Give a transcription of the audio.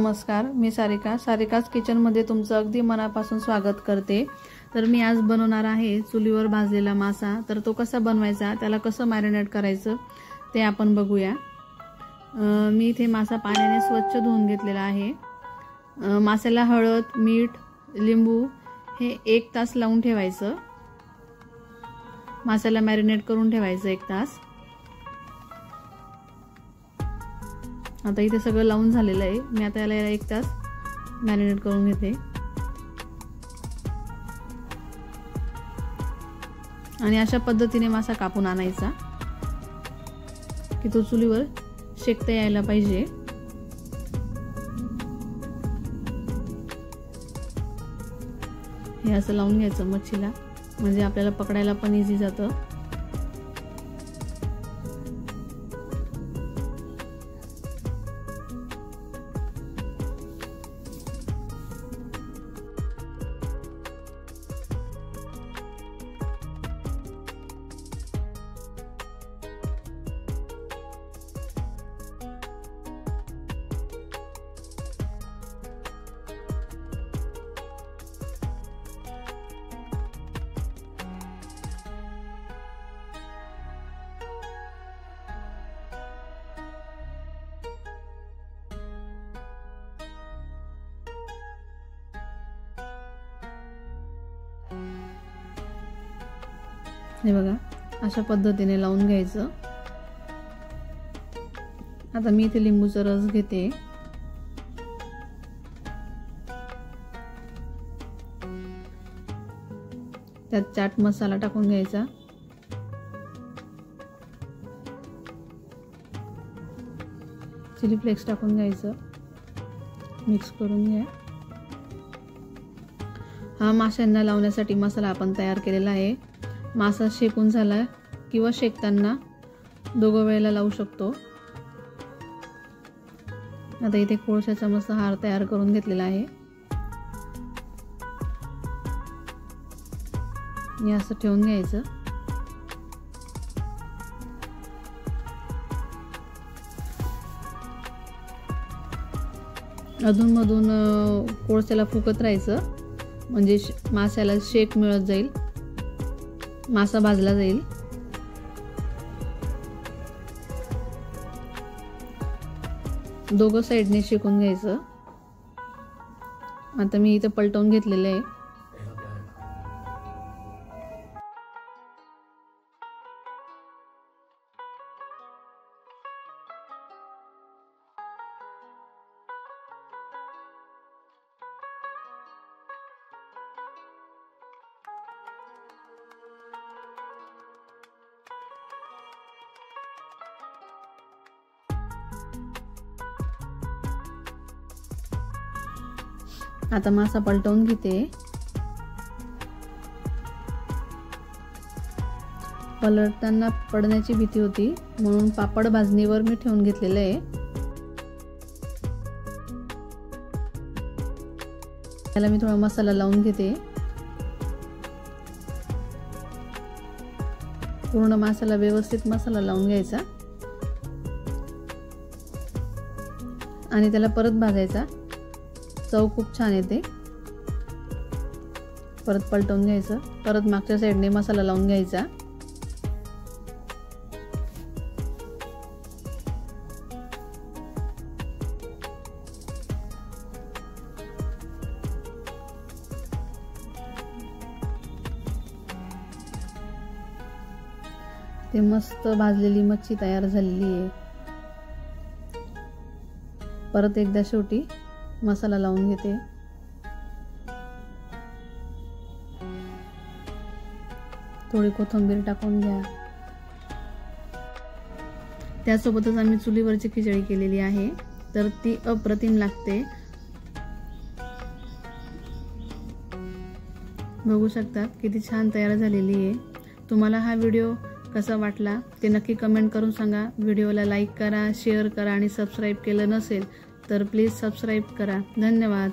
नमस्कार, मी सारिकाच किचनमध्ये तुमचं अगदी मनापासून स्वागत करते। तर मी आज बनवणार आहे चुलीवर भाजलेला मासा। तर तो कसा बनवायचा, त्याला कसं मॅरिनेट करायचं ते आपण बघूया। मी इथे मासा पाण्याने स्वच्छ धुवून घेतलेला आहे। माशाला हळद, मीठ, लिंबू हे 1 तास लावून ठेवायचं। माशाला मॅरिनेट करून ठेवायचं 1 तास। आता इथे सगळं लावून झालेलं आहे। मी आता याला 1 तास मॅरिनेट करून घेते आणि अशा पद्धतीने मासा कापून आणायचा की तो चुलीवर शेकता यायला पाहिजे। हे असं लावून घ्यायचं मच्छीला, म्हणजे आपल्याला पकडायला पण इझी जातं। हे बघा, अशा पद्धतीने लावून घ्यायचं। आता मी इथे लिंबूचा रस घेते। त्यात चाट मसाला टाकून घ्यायचा, चिली फ्लेक्स टाकून घ्यायचं, मिक्स करून घ्या। हा माशांना लावण्यासाठी मसाला आपण तयार केलेला आहे। मासा शेकून झाला किंवा शेकताना दोघं वेळेला लावू शकतो। आता इथे कोळशाचा मस्त हार तयार करून घेतलेला आहे। हे असं ठेवून घ्यायचं। अधूनमधून कोळशाला फुकत राहायचं, म्हणजे माशाला शेक मिळत जाईल, मासा भाजला जाईल। दोघं साइडने शेकून घ्यायचं। आता मी इथे पलटवून घेतलेलं आहे। आता मासा पलटवून घेते। पलटताना पडण्याची भीती होती, म्हणून पापड भाजणीवर मी ठेवून घेतलेलं आहे। त्याला मी थोडा मसाला लावून घेते। पूर्ण माशाला व्यवस्थित मसाला लावून घ्यायचा आणि त्याला परत भाजायचा। चव खूप छान येते। परत पलटवून घ्यायचं, परत मागच्या साइडने मसाला लावून घ्यायचा। ते मस्त भाजलेली मच्छी तयार झालेली आहे। परत एकदा शेवटी मसाला लावून घेते। थोडी कोथिंबीर टाकून घ्या। त्यासोबतच आम्ही चुलीवरची खिचडी केलेली आहे, तर ती अप्रतिम लागते। बघू शकता किती छान तयार झालेली आहे। तुम्हाला हा व्हिडिओ कसा वाटला ते नक्की कमेंट करून सांगा। व्हिडिओला लाईक करा, शेअर करा आणि सबस्क्राईब केलं नसेल तर प्लीज सबस्क्राईब करा। धन्यवाद।